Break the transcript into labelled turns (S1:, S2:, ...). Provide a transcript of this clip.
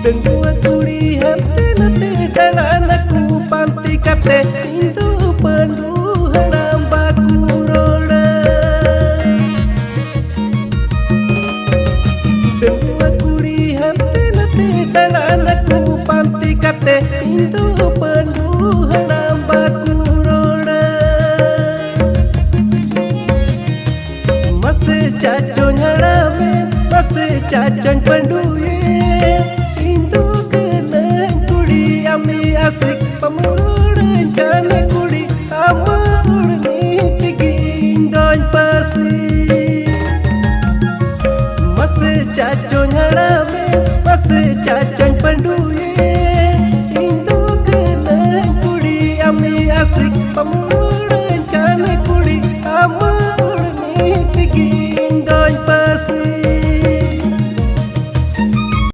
S1: Dengua kuri hati nate jalan aku panti kate Indu penuh nambaku roda Dengua kuri hati nate jalan aku panti kate Indu penuh nambaku roda Mase caco nyarame Mase cacon penduye Asik pemurudan jane kuri amur niti gindoy pasi Mase caco nyarame Mase caco